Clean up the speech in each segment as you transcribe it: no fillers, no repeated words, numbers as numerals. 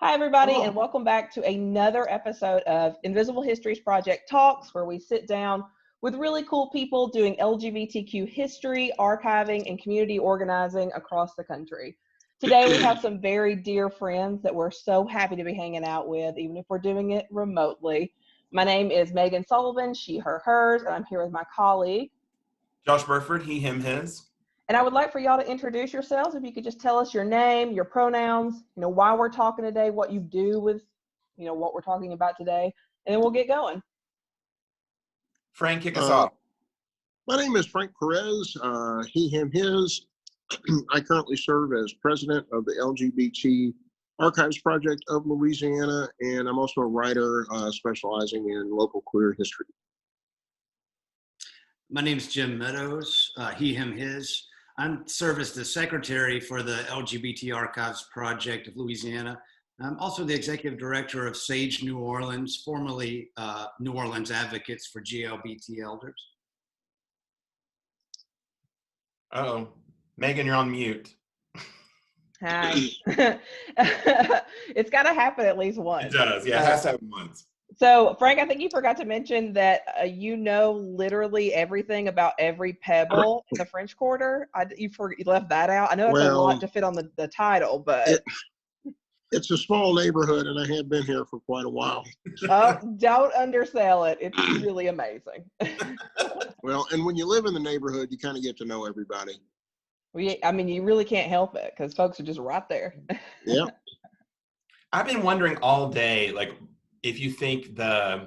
Hi, everybody, and Hello. welcome back to another episode of Invisible Histories Project Talks, where we sit down with really cool people doing LGBTQ history, archiving, and community organizing across the country. Today, we have some very dear friends that we're so happy to be hanging out with, even if we're doing it remotely. My name is Megan Sullivan, she, her, hers, and I'm here with my colleague. Josh Burford, he, him, his. And I would like for y'all to introduce yourselves. If you could just tell us your name, your pronouns, why we're talking today, what you do with, what we're talking about today, and then we'll get going. Frank, kick us off. My name is Frank Perez, he, him, his. I currently serve as president of the LGBT Archives Project of Louisiana, and I'm also a writer specializing in local queer history. My name is Jim Meadows, he, him, his. I'm serve as the secretary for the LGBT Archives Project of Louisiana. I'm also the executive director of SAGE New Orleans, formerly New Orleans Advocates for GLBT Elders. Uh-oh. Megan, you're on mute. Hi. It's got to happen at least once. It does, yeah, it has to happen once. So, Frank, I think you forgot to mention that you know literally everything about every pebble in the French Quarter. You left that out. I know that's a lot to fit on the title, but... It's a small neighborhood, and I have been here for quite a while. Oh, don't undersell it. It's really amazing. Well, and when you live in the neighborhood, you kind of get to know everybody. I mean, you really can't help it because folks are just right there. Yeah. I've been wondering all day, like, if you think how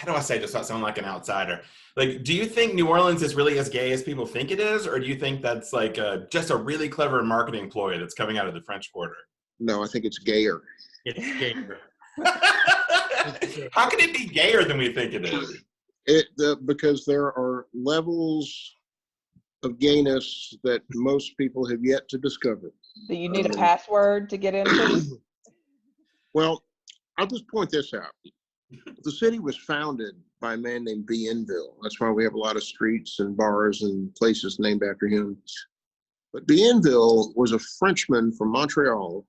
do I say this without sounding like an outsider? Like, do you think New Orleans is really as gay as people think it is? Or do you think that's like just a really clever marketing ploy that's coming out of the French Quarter? No, I think it's gayer. It's gayer. How can it be gayer than we think it is? Because there are levels of gayness that most people have yet to discover. Do you need a password to get into? Well, I'll just point this out. The city was founded by a man named Bienville. That's why we have a lot of streets and bars and places named after him. But Bienville was a Frenchman from Montreal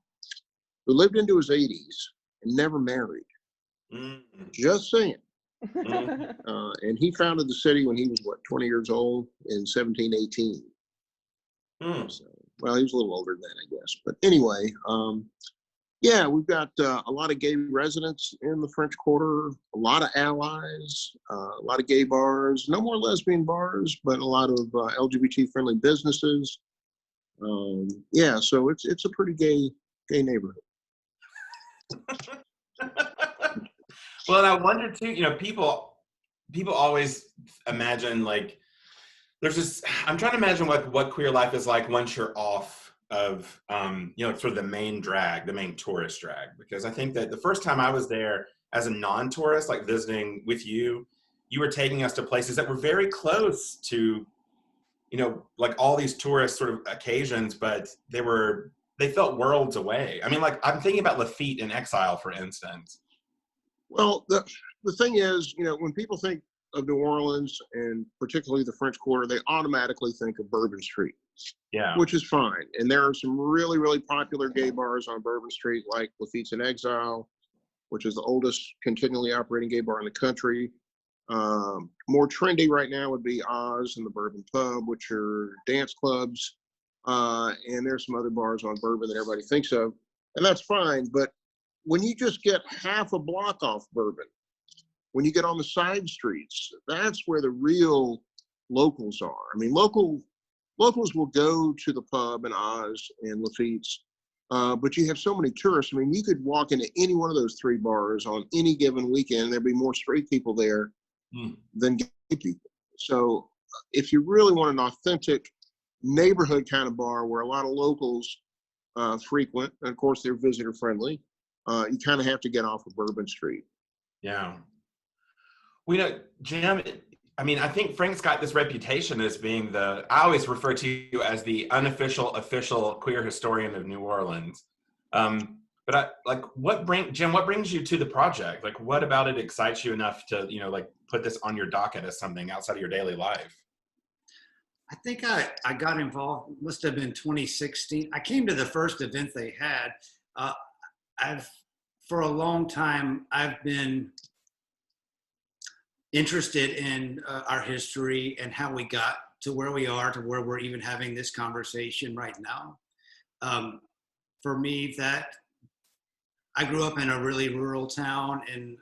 who lived into his 80s and never married. Just saying. And he founded the city when he was, 20 years old in 1718. So, well, he was a little older than that, I guess. But anyway, yeah, we've got a lot of gay residents in the French Quarter, a lot of allies, a lot of gay bars, no more lesbian bars, but a lot of LGBT-friendly businesses. Yeah, so it's a pretty gay neighborhood. Well, and I wonder too, people always imagine like I'm trying to imagine what queer life is like once you're off of sort of the main tourist drag, because I think that the first time I was there as a non-tourist, like visiting with you were taking us to places that were very close to like all these tourist sort of occasions, but they felt worlds away. I mean, like I'm thinking about Lafitte in Exile, for instance. Well, the thing is, when people think of New Orleans and particularly the French Quarter, they automatically think of Bourbon Street. Yeah. Which is fine. And there are some really, really popular gay bars on Bourbon Street, like Lafitte's in Exile, which is the oldest continually operating gay bar in the country. More trendy right now would be Oz and the Bourbon Pub, which are dance clubs. And there's some other bars on Bourbon that everybody thinks of, and that's fine. But when you just get half a block off Bourbon, when you get on the side streets, that's where the real locals are. I mean, locals will go to the pub in Oz and Lafitte's, but you have so many tourists. I mean, you could walk into any one of those three bars on any given weekend. There'd be more straight people there than gay people. So if you really want an authentic neighborhood kind of bar where a lot of locals frequent, and of course they're visitor friendly, you kind of have to get off of Bourbon Street. Yeah. Well, Jim, I mean, I think Frank's got this reputation as being I always refer to you as the unofficial, official queer historian of New Orleans. But what brings you to the project? Like, what about it excites you enough to, put this on your docket as something outside of your daily life? I think I got involved, must have been 2016. I came to the first event they had. for a long time, I've been interested in our history and how we got to where we are, to where we're even having this conversation right now. For me, I grew up in a really rural town in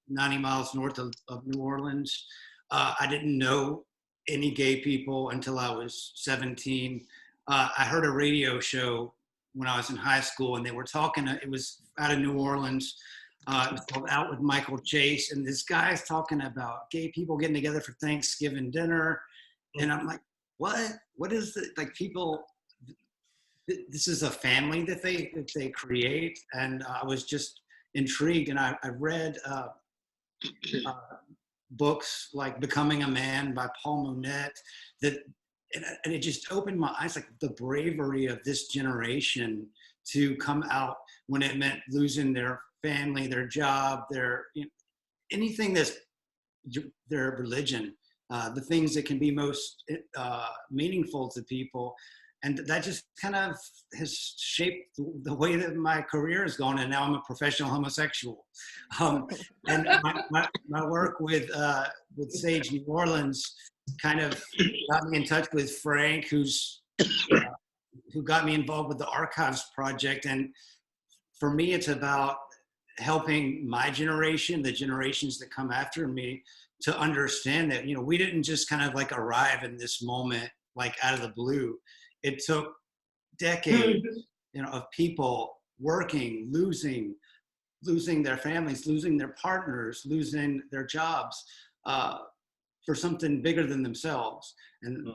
90 miles north of New Orleans. I didn't know any gay people until I was 17. I heard a radio show when I was in high school, and they were talking, it was out of New Orleans. It was called Out with Michael Chase, and this guy's talking about gay people getting together for Thanksgiving dinner. And I'm like, what? What is it? Like, people, this is a family that they create. And I was just intrigued. And I read books like Becoming a Man by Paul Monette, and it just opened my eyes, like the bravery of this generation to come out when it meant losing their family, their job, anything that's their religion, the things that can be most meaningful to people. And that just kind of has shaped the way that my career has gone. And now I'm a professional homosexual. And my work with Sage New Orleans kind of got me in touch with Frank, who got me involved with the Archives Project. And for me, it's about helping my generation, the generations that come after me, to understand that, we didn't just kind of like arrive in this moment, like out of the blue. It took decades, of people working, losing their families, losing their partners, losing their jobs for something bigger than themselves. And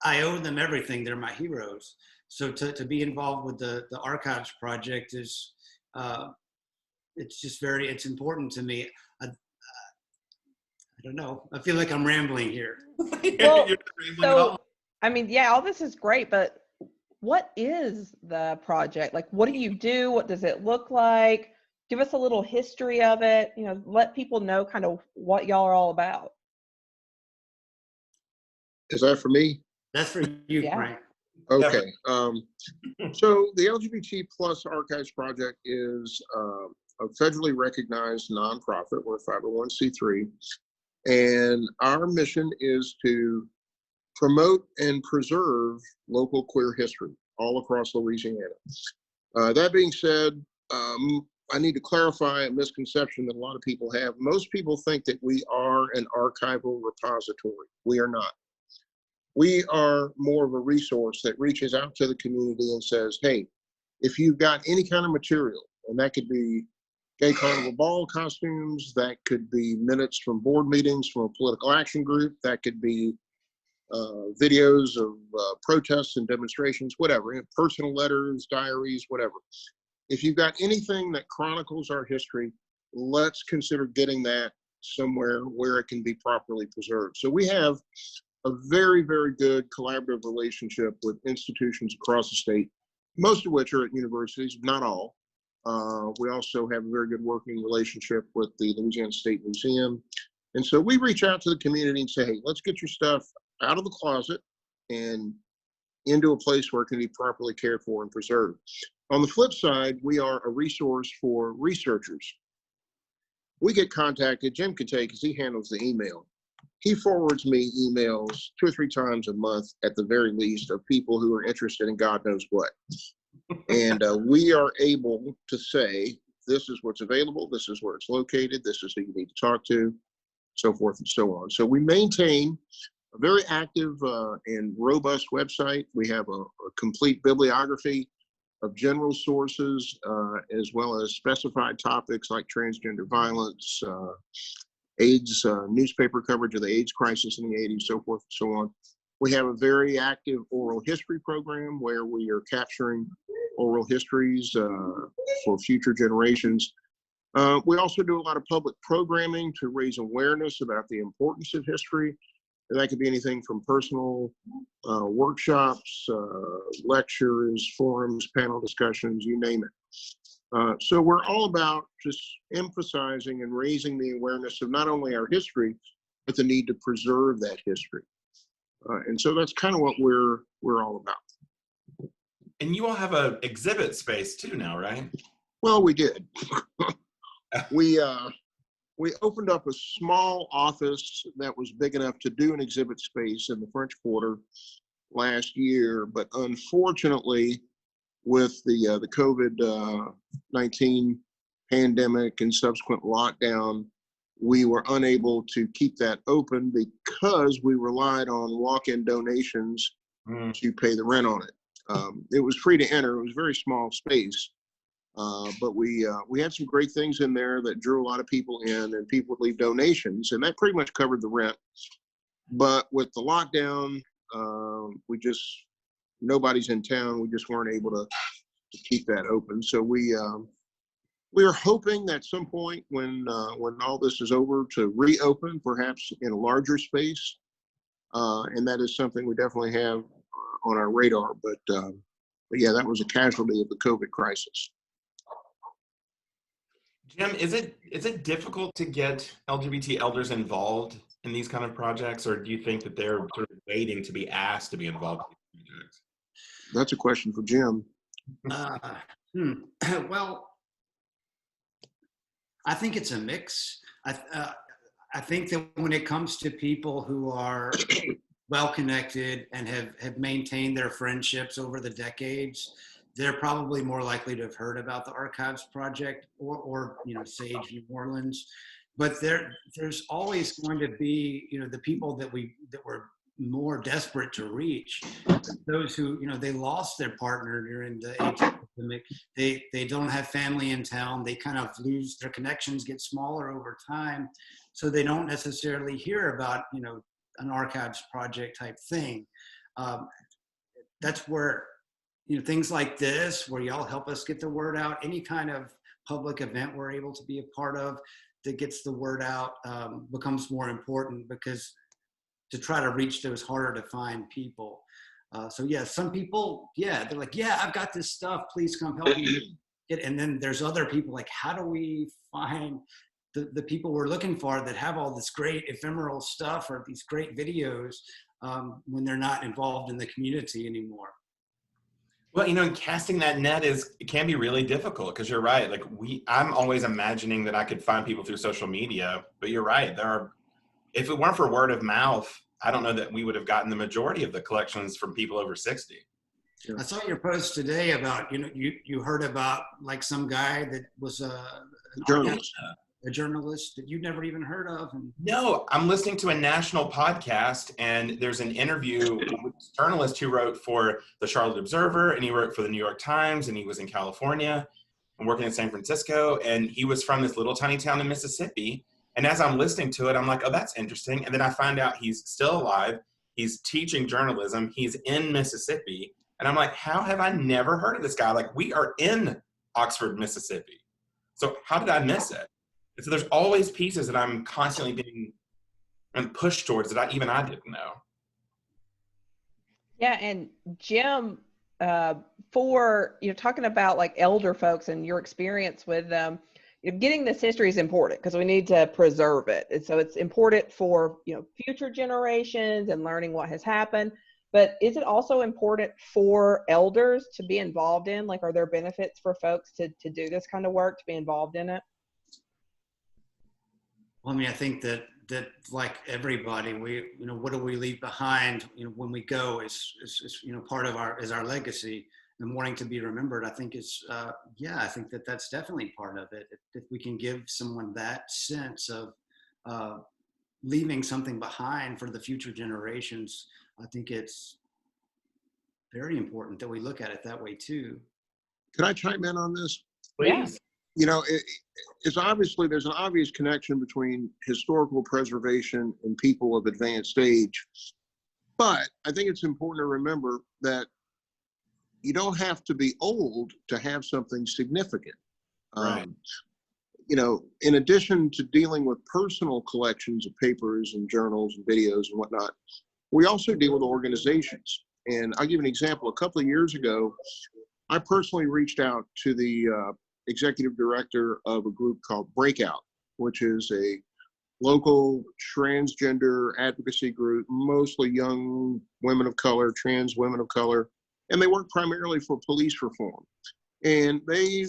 I owe them everything. They're my heroes. So to be involved with the Archives Project is, it's important to me. I don't know. I feel like I'm rambling here. Well, so, I mean, yeah, all this is great, but what is the project? Like, what do you do? What does it look like? Give us a little history of it. Let people know kind of what y'all are all about. Is that for me? That's for you, Yeah. Frank. Okay. So the LGBT Plus Archives Project is a federally recognized nonprofit. We're a 501c3. And our mission is to promote and preserve local queer history all across Louisiana. That being said, I need to clarify a misconception that a lot of people have. Most people think that we are an archival repository. We are not. We are more of a resource that reaches out to the community and says, hey, if you've got any kind of material, and that could be gay carnival ball costumes, that could be minutes from board meetings from a political action group, that could be videos of protests and demonstrations, whatever, personal letters, diaries, whatever. If you've got anything that chronicles our history, let's consider getting that somewhere where it can be properly preserved. So we have a very, very good collaborative relationship with institutions across the state, most of which are at universities, not all. We also have a very good working relationship with the Louisiana State Museum. And so we reach out to the community and say, hey, let's get your stuff out of the closet and into a place where it can be properly cared for and preserved. On the flip side, we are a resource for researchers. We get contacted, Jim can take, because he handles the email. He forwards me emails 2 or 3 times a month at the very least of people who are interested in God knows what. And we are able to say, this is what's available, this is where it's located, this is who you need to talk to, so forth and so on. So we maintain a very active and robust website. We have a complete bibliography of general sources, as well as specified topics like transgender violence, AIDS, newspaper coverage of the AIDS crisis in the 80s, so forth and so on. We have a very active oral history program where we are capturing oral histories for future generations. We also do a lot of public programming to raise awareness about the importance of history. And that could be anything from personal workshops, lectures, forums, panel discussions, you name it. So we're all about just emphasizing and raising the awareness of not only our history, but the need to preserve that history. And so that's kind of what we're all about. And you all have an exhibit space too now, right? Well, we did. we opened up a small office that was big enough to do an exhibit space in the French Quarter last year, but unfortunately, with the COVID-19 pandemic and subsequent lockdown, we were unable to keep that open because we relied on walk-in donations to pay the rent on it. It was free to enter. It was a very small space, but we had some great things in there that drew a lot of people in, and people would leave donations, and that pretty much covered the rent. But with the lockdown, nobody's in town. We just weren't able to keep that open. So we are hoping that at some point when all this is over to reopen, perhaps in a larger space, and that is something we definitely have on our radar. But yeah, that was a casualty of the COVID crisis. Jim, is it difficult to get LGBT elders involved in these kind of projects, or do you think that they're sort of waiting to be asked to be involved in these projects? That's a question for Jim. Well, I think it's a mix. I think that when it comes to people who are well connected and have maintained their friendships over the decades, they're probably more likely to have heard about the Archives Project or Sage New Orleans. But there's always going to be the people that were more desperate to reach, those who they lost their partner during the AIDS epidemic. They don't have family in town. They kind of lose their connections, get smaller over time, so they don't necessarily hear about an Archives Project type thing. That's where things like this, where y'all help us get the word out, any kind of public event we're able to be a part of that gets the word out, becomes more important, because to try to reach those harder to find people. So yeah, some people, they're like, I've got this stuff, please come help me. And then there's other people like, how do we find the people we're looking for that have all this great ephemeral stuff or these great videos when they're not involved in the community anymore? Well, casting that net it can be really difficult, because you're right. Like I'm always imagining that I could find people through social media, but you're right. If it weren't for word of mouth, I don't know that we would have gotten the majority of the collections from people over 60. I saw your post today about, you heard about like some guy that was a journalist that you'd never even heard of. No, I'm listening to a national podcast, and there's an interview with a journalist who wrote for the Charlotte Observer, and he wrote for the New York Times, and he was in California and working in San Francisco, and he was from this little tiny town in Mississippi. And as I'm listening to it, I'm like, oh, that's interesting. And then I find out he's still alive. He's teaching journalism. He's in Mississippi. And I'm like, how have I never heard of this guy? Like, we are in Oxford, Mississippi. So how did I miss it? And so there's always pieces that I'm constantly being pushed towards that I didn't know. Yeah, and Jim, for talking about like elder folks and your experience with them, getting this history is important because we need to preserve it. And so it's important for future generations and learning what has happened. But is it also important for elders to be involved in? Like, are there benefits for folks to do this kind of work, to be involved in it? Well, I mean, I think that like everybody, what do we leave behind? When we go is part of our legacy and wanting to be remembered. I think I think that's definitely part of it. If we can give someone that sense of leaving something behind for the future generations, I think it's very important that we look at it that way too. Can I chime in on this? Please. It's obviously, there's an obvious connection between historical preservation and people of advanced age. But I think it's important to remember that you don't have to be old to have something significant. Right. In addition to dealing with personal collections of papers and journals and videos and whatnot, we also deal with organizations. And I'll give an example. A couple of years ago, I personally reached out to the executive director of a group called Breakout, which is a local transgender advocacy group, mostly young women of color, trans women of color, and they work primarily for police reform. And they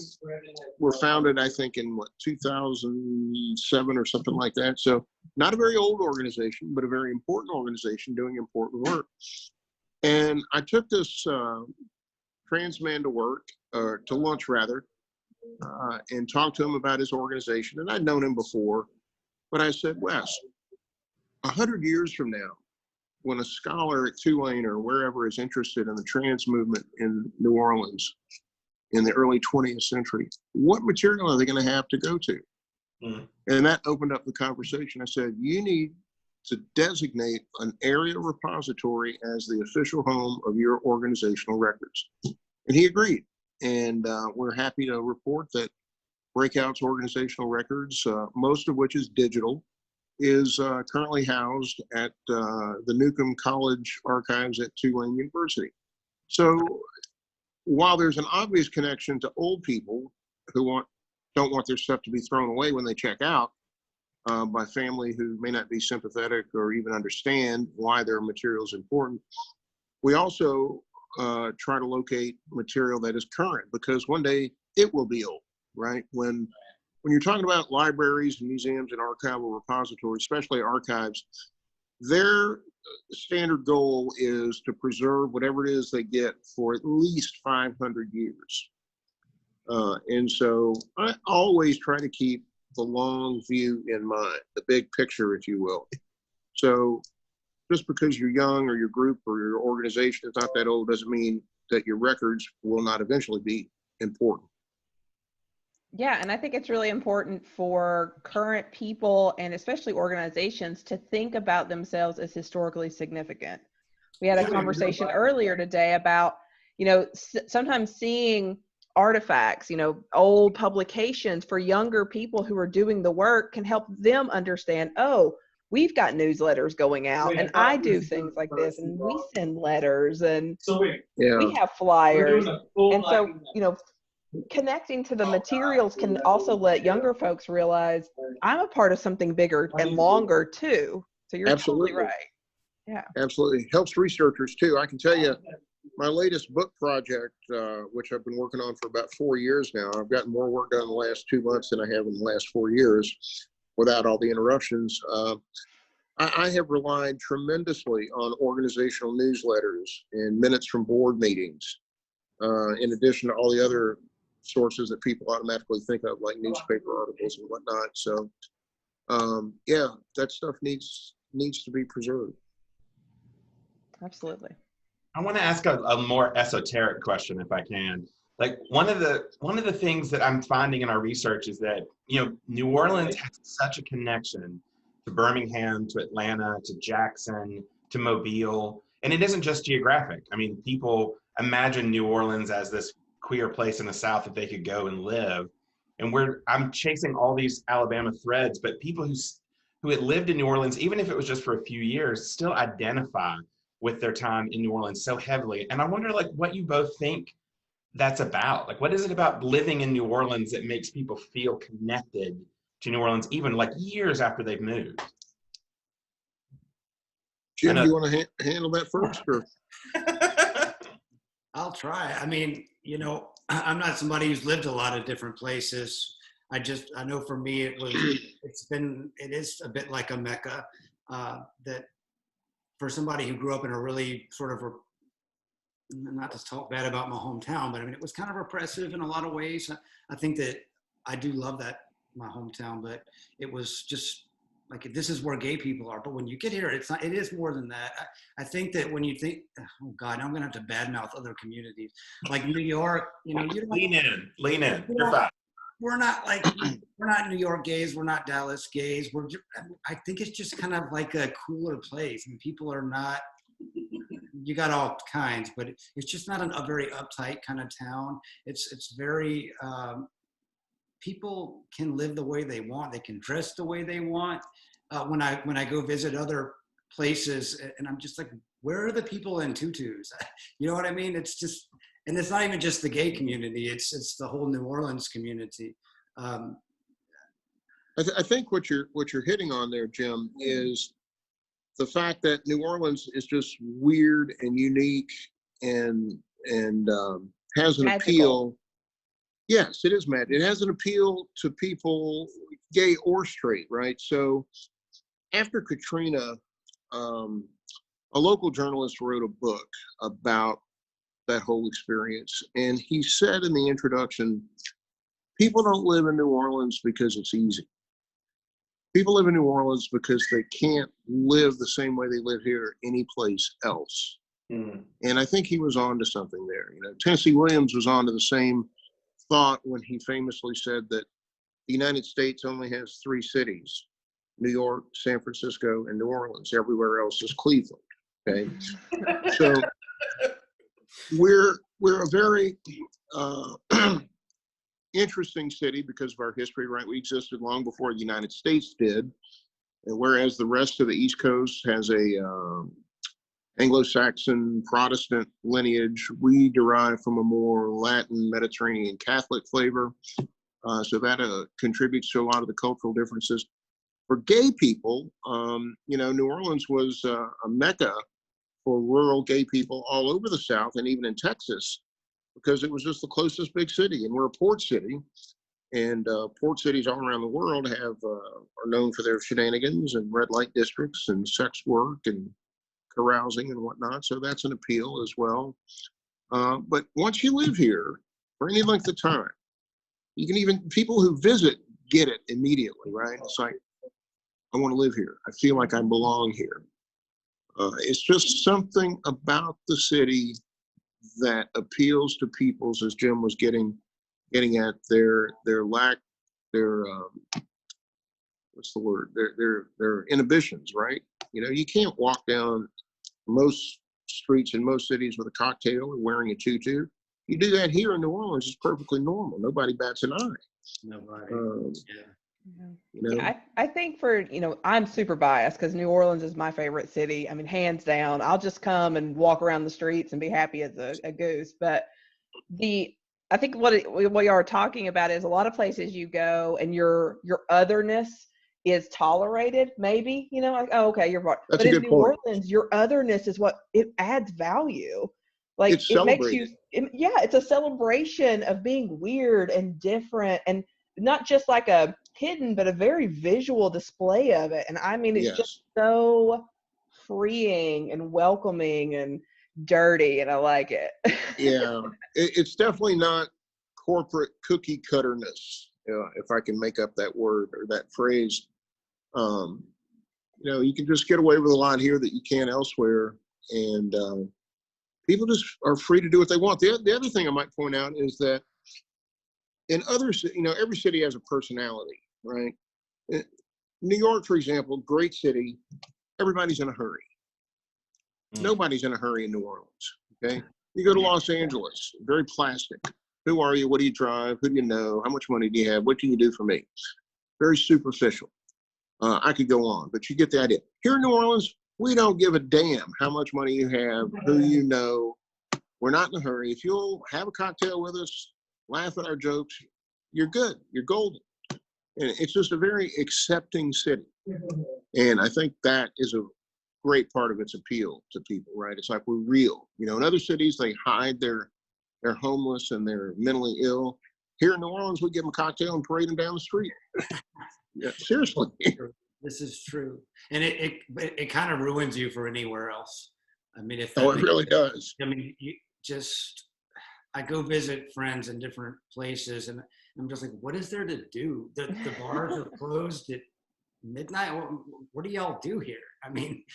were founded, I think, in 2007 or something like that. So not a very old organization, but a very important organization doing important work. And I took this trans man to work, or to lunch rather, and talked to him about his organization. And I'd known him before, but I said, Wes, 100 years from now, when a scholar at Tulane or wherever is interested in the trans movement in New Orleans in the early 20th century, what material are they going to have to go to? Mm. And that opened up the conversation. I said, you need to designate an area repository as the official home of your organizational records. And he agreed. And we're happy to report that Breakout's organizational records, most of which is digital, is currently housed at the Newcomb College archives at Tulane University. So while there's an obvious connection to old people who don't want their stuff to be thrown away when they check out by family who may not be sympathetic or even understand why their material is important, we also try to locate material that is current, because one day it will be old, right? When you're talking about libraries and museums and archival repositories, especially archives, their standard goal is to preserve whatever it is they get for at least 500 years. And so I always try to keep the long view in mind, the big picture, if you will. So just because you're young or your group or your organization is not that old doesn't mean that your records will not eventually be important. Yeah, and I think it's really important for current people and especially organizations to think about themselves as historically significant. We had a conversation earlier today about, sometimes seeing artifacts, old publications for younger people who are doing the work can help them understand, oh, we've got newsletters going out and I do things like this and we send letters and we have flyers. And so, connecting to the materials can also let younger folks realize I'm a part of something bigger and longer too. So you're absolutely totally right. Yeah, absolutely. Helps researchers too. I can tell you my latest book project, which I've been working on for about 4 years now. I've gotten more work done in the last 2 months than I have in the last 4 years without all the interruptions. I have relied tremendously on organizational newsletters and minutes from board meetings, in addition to all the other sources that people automatically think of, like newspaper articles and whatnot. So yeah, that stuff needs to be preserved. Absolutely. I want to ask a more esoteric question, if I can. Like one of the things that I'm finding in our research is that New Orleans has such a connection to Birmingham, to Atlanta, to Jackson, to Mobile, and it isn't just geographic. I mean, people imagine New Orleans as this queer place in the South that they could go and live. And I'm chasing all these Alabama threads, but people who had lived in New Orleans, even if it was just for a few years, still identify with their time in New Orleans so heavily. And I wonder what you both think that's about. Like, what is it about living in New Orleans that makes people feel connected to New Orleans, even years after they've moved? Jim, do you want to handle that first? Or? I'll try. I mean, I'm not somebody who's lived a lot of different places. I know for me, it is a bit like a Mecca, that for somebody who grew up in a really sort of, not to talk bad about my hometown, but I mean, it was kind of repressive in a lot of ways. I think that I do love my hometown, but it was just like, this is where gay people are. But when you get here, it is more than that. I think that when you think, oh God, I'm going to have to badmouth other communities. Like New York, you don't. Lean in. You're fine. We're not New York gays. We're not Dallas gays. I think it's just kind of like a cooler place. I mean, people are not, you got all kinds, but it's just not a very uptight kind of town. It's very, people can live the way they want. They can dress the way they want. When I go visit other places, and I'm just like, where are the people in tutus? You know what I mean? It's just, and it's not even just the gay community. It's the whole New Orleans community. I think what you're hitting on there, Jim, is the fact that New Orleans is just weird and unique and has an appeal Yes, it is mad. It has an appeal to people, gay or straight, right? So after Katrina, a local journalist wrote a book about that whole experience. And he said in the introduction, people don't live in New Orleans because it's easy. People live in New Orleans because they can't live the same way they live here anyplace else. And I think he was on to something there. You know, Tennessee Williams was on to the same thought when he famously said that the United States only has 3 cities: New York, San Francisco, and New Orleans. Everywhere else is Cleveland. Okay, so we're a very interesting city because of our history, right? We existed long before the United States did, and whereas the rest of the East Coast has a Anglo-Saxon Protestant lineage, we derive from a more Latin, Mediterranean, Catholic flavor. So that contributes to a lot of the cultural differences. For gay people, you know, New Orleans was a mecca for rural gay people all over the South and even in Texas, because it was just the closest big city, and we're a port city. And port cities all around the world are known for their shenanigans and red light districts and sex work and carousing and whatnot. So that's an appeal as well. But once you live here for any length of time, you can even, people who visit get it immediately, right? It's like, I want to live here. I feel like I belong here. It's just something about the city that appeals to people's, as Jim was getting at, their lack, their what's the word? Their inhibitions, right? You know, you can't walk down most streets in most cities with a cocktail or wearing a tutu. You do that here in New Orleans, it's perfectly normal. Nobody bats an eye. Nobody. You know? Yeah, I think for, you know, I'm super biased because New Orleans is my favorite city. I mean, hands down. I'll just come and walk around the streets and be happy as a goose. But I think what you are talking about is a lot of places you go and your otherness is tolerated, maybe, you know, like, oh, okay, you're part. That's But a in good New point. Orleans, your otherness is what it adds value. Like It's it makes celebrated. yeah, it's a celebration of being weird and different, and not just like a hidden, but a very visual display of it. And I mean, it's Yes. just so freeing and welcoming and dirty, and I like it. Yeah, it's definitely not corporate cookie cutterness, if I can make up that word or that phrase. You know, you can just get away with a lot here that you can't elsewhere, and people just are free to do what they want. The other thing I might point out is that in other, you know, every city has a personality, right? New York, for example, great city. Everybody's in a hurry. Nobody's in a hurry in New Orleans. Okay, you go to Los Angeles, very plastic. Who are you? What do you drive? Who do you know? How much money do you have? What can you do for me? Very superficial. I could go on, but you get the idea. Here in New Orleans, we don't give a damn how much money you have, who you know. We're not in a hurry. If you'll have a cocktail with us, laugh at our jokes, you're good. You're golden. And it's just a very accepting city. And I think that is a great part of its appeal to people, right? It's like we're real. You know, in other cities, they hide they're homeless and they're mentally ill. Here in New Orleans, we give them a cocktail and parade them down the street. Yeah, seriously. This is true, and it kind of ruins you for anywhere else. I mean, if Oh, it really does. I mean, I go visit friends in different places, and I'm just like, what is there to do? The bars are closed at midnight. What do y'all do here? I mean,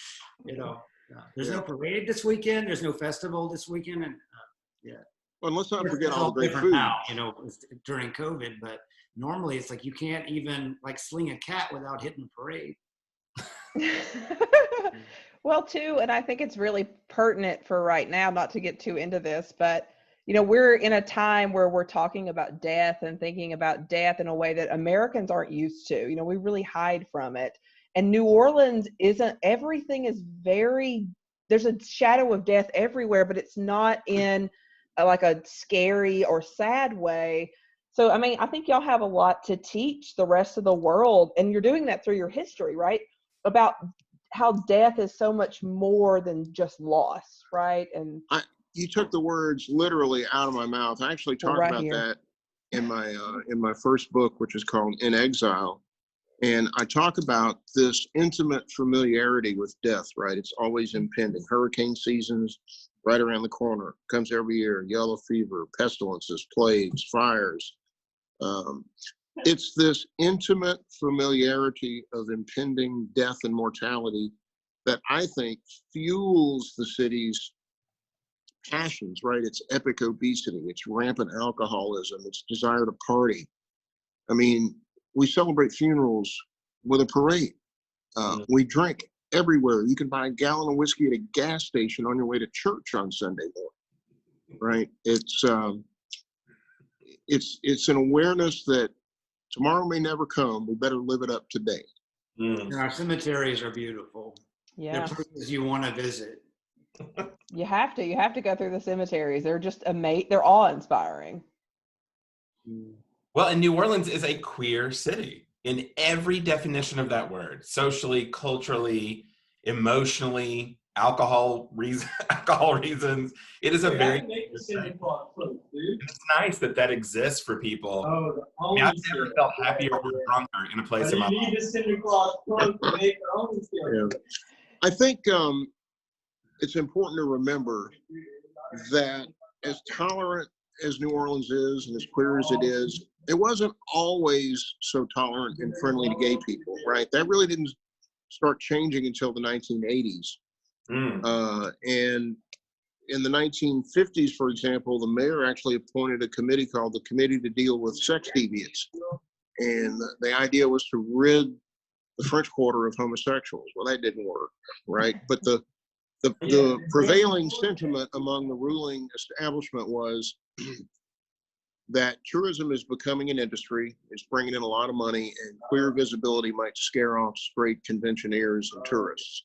you know, there's no parade this weekend. There's no festival this weekend, and Well, let's not forget it's all the great different food. now, you know, during COVID, but normally it's like you can't even like sling a cat without hitting the parade. Well, too, and I think it's really pertinent for right now, not to get too into this, but you know, we're in a time where we're talking about death and thinking about death in a way that Americans aren't used to. You know, we really hide from it. And New Orleans isn't, everything is very, there's a shadow of death everywhere, but it's not in like a scary or sad way. So, I mean, I think y'all have a lot to teach the rest of the world, and you're doing that through your history, right? About how death is so much more than just loss, right? And You took the words literally out of my mouth. I actually talked right about here. that in my first book, which is called In Exile. And I talk about this intimate familiarity with death, right? It's always impending. Hurricane season's right around the corner, comes every year, yellow fever, pestilences, plagues, fires. It's this intimate familiarity of impending death and mortality that I think fuels the city's passions, right? It's epic obesity, it's rampant alcoholism, it's desire to party. I mean, we celebrate funerals with a parade. We drink everywhere. You can buy a gallon of whiskey at a gas station on your way to church on Sunday morning, right? It's an awareness that tomorrow may never come. We better live it up today. And our cemeteries are beautiful. Yeah. They're places you want to visit. You have to go through the cemeteries. They're just amazing. They're awe-inspiring. Well, and New Orleans is a queer city in every definition of that word, socially, culturally, emotionally, alcohol reasons. It is a very, it's nice that exists for people. I mean, I've never felt happier or drunker in a place in my life. Yeah. I think it's important to remember that as tolerant as New Orleans is and as queer as it is, it wasn't always so tolerant and friendly to gay people, right? That really didn't start changing until the 1980s. And in the 1950s, for example, the mayor actually appointed a committee called the Committee to Deal with Sex Deviants. And the idea was to rid the French Quarter of homosexuals. Well, that didn't work, right? But the prevailing sentiment among the ruling establishment was that tourism is becoming an industry, it's bringing in a lot of money, and queer visibility might scare off straight conventioneers and tourists,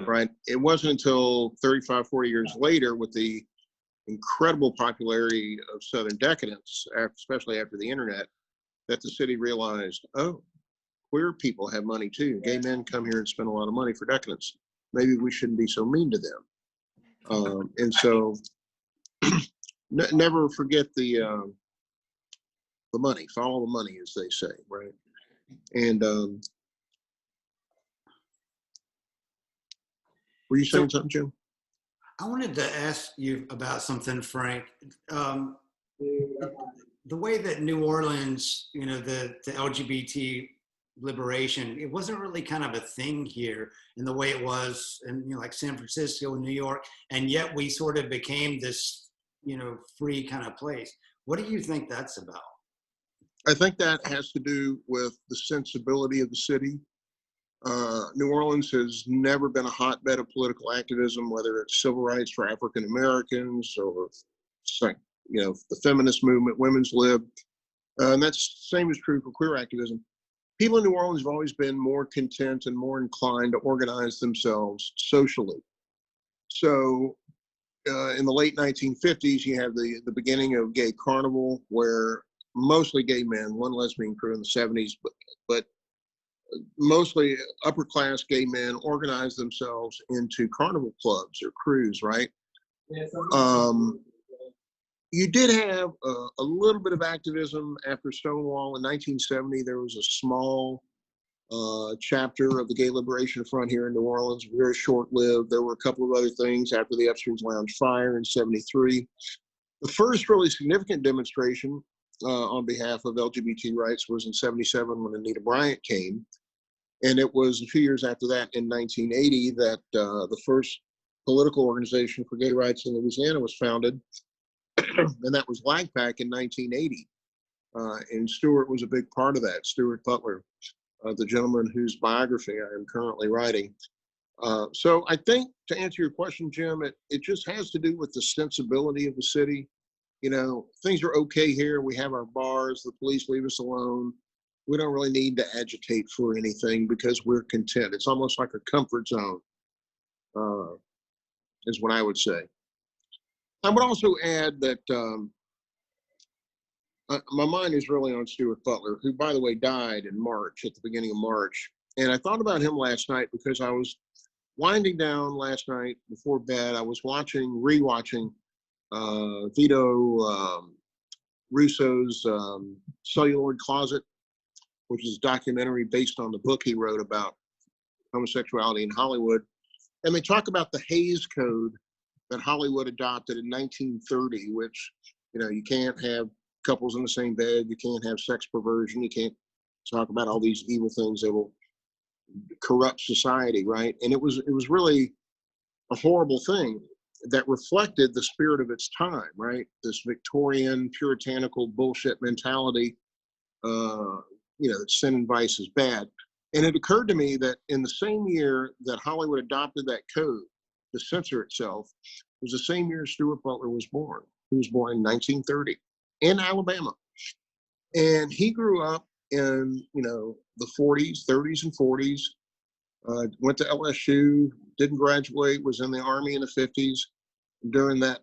right? It wasn't until 35, 40 years later, with the incredible popularity of Southern decadence, especially after the internet, that the city realized, oh, queer people have money too. Gay men come here and spend a lot of money for decadence. Maybe we shouldn't be so mean to them. And so never forget the money, follow the money, as they say, right? And were you saying something, Jim? I wanted to ask you about something, Frank. The way that New Orleans, the LGBT liberation, it wasn't really kind of a thing here in the way it was in like San Francisco and New York, and yet we sort of became this free kind of place. What do you think that's about? I think that has to do with the sensibility of the city. New Orleans has never been a hotbed of political activism, whether it's civil rights for African Americans or the feminist movement, women's lib, and that's the same is true for queer activism. People in New Orleans have always been more content and more inclined to organize themselves socially. So in the late 1950s, you have the beginning of Gay Carnival, where mostly gay men, one lesbian crew in the 70s, but mostly upper class gay men organized themselves into carnival clubs or crews, right? You did have a little bit of activism after Stonewall. In 1970, there was a small chapter of the Gay Liberation Front here in New Orleans, very short-lived. There were a couple of other things after the Epstein's Lounge fire in 73. The first really significant demonstration on behalf of LGBT rights was in 77 when Anita Bryant came. And it was a few years after that, in 1980, that the first political organization for gay rights in Louisiana was founded. And that was LAGPAC in 1980. And Stuart was a big part of that, Stuart Butler, the gentleman whose biography I am currently writing. So I think, to answer your question, Jim, it just has to do with the sensibility of the city. Things are okay here. We have our bars. The police leave us alone. We don't really need to agitate for anything because we're content. It's almost like a comfort zone, is what I would say. I would also add that my mind is really on Stuart Butler, who, by the way, died in March, at the beginning of March. And I thought about him last night because I was winding down last night before bed. I was rewatching Vito Russo's Celluloid Closet, which is a documentary based on the book he wrote about homosexuality in Hollywood. And they talk about the Hays Code that Hollywood adopted in 1930, which, you can't have couples in the same bed, you can't have sex perversion, you can't talk about all these evil things that will corrupt society, right? And it was really a horrible thing that reflected the spirit of its time, right? This Victorian puritanical bullshit mentality, that sin and vice is bad. And it occurred to me that in the same year that Hollywood adopted that code to censor itself was the same year Stuart Butler was born. He was born in 1930 in Alabama. And he grew up in, the 40s, 30s and 40s, went to LSU, didn't graduate, was in the Army in the 50s during that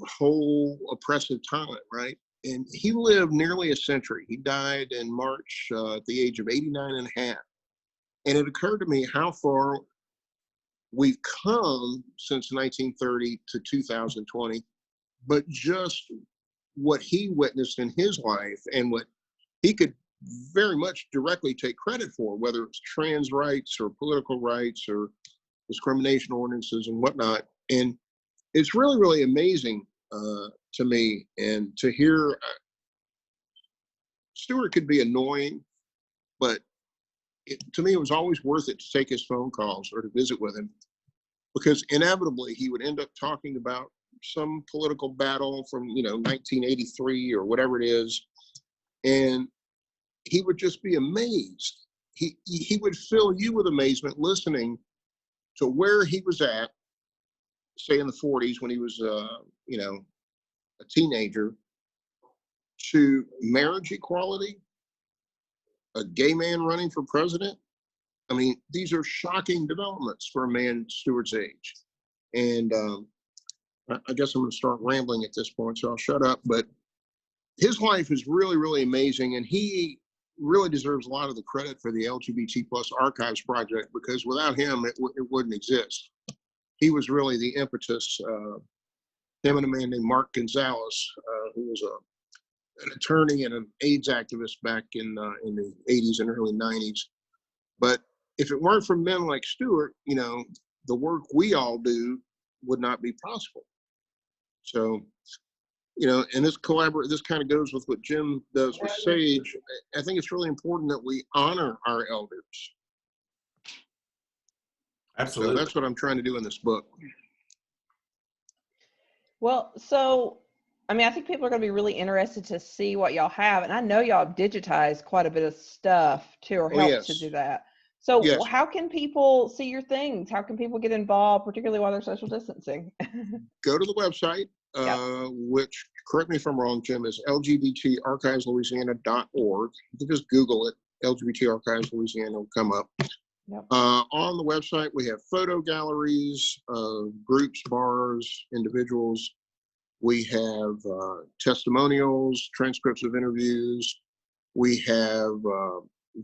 whole oppressive time, right? And he lived nearly a century. He died in March at the age of 89 and a half. And it occurred to me how far we've come since 1930 to 2020, but just what he witnessed in his life and what he could very much directly take credit for, whether it's trans rights or political rights or discrimination ordinances and whatnot. And it's really, really amazing to me. And to hear Stuart could be annoying, but to me, it was always worth it to take his phone calls or to visit with him, because inevitably he would end up talking about some political battle from 1983 or whatever it is, and he would just be amazed. He would fill you with amazement listening to where he was at, say in the 40s when he was a teenager, to marriage equality, a gay man running for president. I mean, these are shocking developments for a man Stuart's age. And I guess I'm going to start rambling at this point, so I'll shut up. But his life is really, really amazing. And he really deserves a lot of the credit for the LGBT plus Archives Project, because without him, it wouldn't exist. He was really the impetus, him and a man named Mark Gonzalez, who was an attorney and an AIDS activist back in the 80s and early 90s. But if it weren't for men like Stuart, the work we all do would not be possible. So, and this kind of goes with what Jim does with Sage. I think it's really important that we honor our elders. Absolutely. So that's what I'm trying to do in this book. Well, so, I think people are going to be really interested to see what y'all have. And I know y'all have digitized quite a bit of stuff too, or helped to do that. So how can people see your things? How can people get involved, particularly while they're social distancing? Go to the website, which, correct me if I'm wrong, Jim, is lgbtarchiveslouisiana.org. You can just Google it. LGBT Archives Louisiana will come up. Yep. On the website, we have photo galleries, groups, bars, individuals. We have testimonials, transcripts of interviews. We have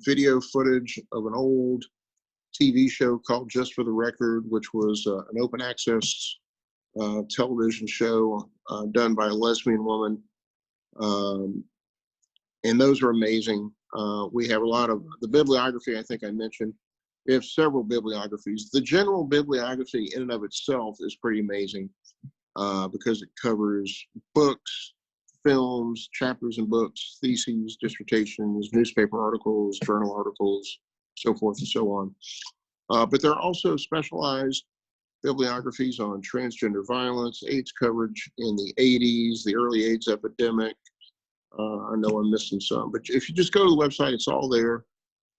video footage of an old TV show called Just for the Record, which was an open access television show done by a lesbian woman. And those are amazing. We have a lot of the bibliography, I think I mentioned. We have several bibliographies. The general bibliography in and of itself is pretty amazing because it covers books, films, chapters in books, theses, dissertations, newspaper articles, journal articles, so forth and so on. But there are also specialized bibliographies on transgender violence, AIDS coverage in the 80s, the early AIDS epidemic. I know I'm missing some, but if you just go to the website, it's all there.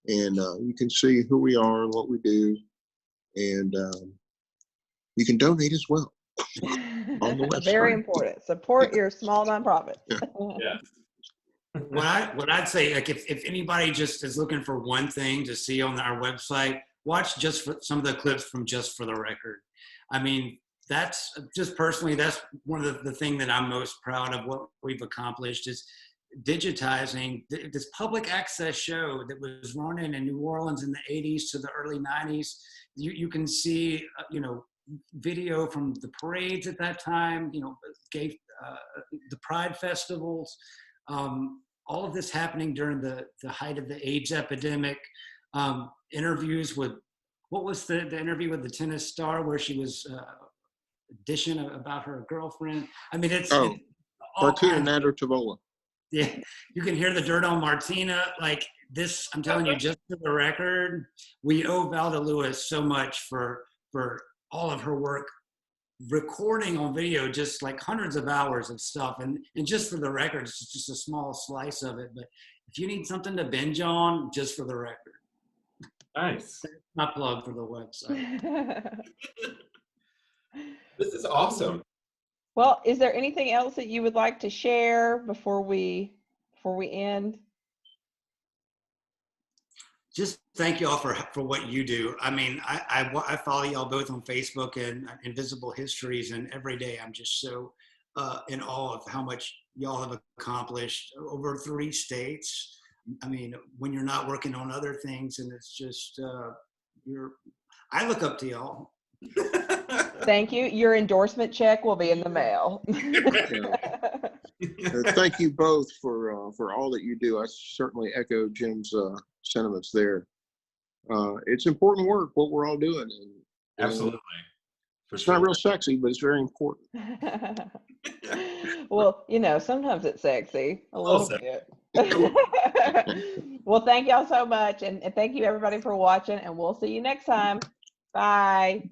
And you can see who we are and what we do. And you can donate as well on the website. Very important. Support your small nonprofits. Yeah. What I'd say, like if anybody just is looking for one thing to see on our website, watch just for some of the clips from Just for the Record. That's just personally, that's one of the thing that I'm most proud of what we've accomplished is digitizing this public access show that was running in New Orleans in the 80s to the early 90s. You can see, video from the parades at that time, the Pride festivals, All of this happening during the height of the AIDS epidemic. Interviews with, what was the interview with the tennis star where she was dishing about her girlfriend? I mean, it's all Martina kinds of- Navratilova. yeah, you can hear the dirt on Martina. Like this, I'm telling you, just for the record, we owe Valda Lewis so much for all of her work, recording on video, just like hundreds of hours of stuff. And just for the record, it's just a small slice of it. But if you need something to binge on, just for the record. Nice. That's my plug for the website. This is awesome. Well, is there anything else that you would like to share before we end? Just thank you all for what you do. I mean, I follow y'all both on Facebook and Invisible Histories, and every day I'm just so in awe of how much y'all have accomplished over 3 states. I mean, when you're not working on other things, and it's just I look up to y'all. Thank you. Your endorsement check will be in the mail. Thank you both for all that you do. I certainly echo Jim's sentiments there. It's important work, what we're all doing. And, Absolutely. It's not real sexy, but it's very important. Well, sometimes it's sexy. A little bit. Well, thank y'all so much. And thank you everybody for watching, and we'll see you next time. Bye.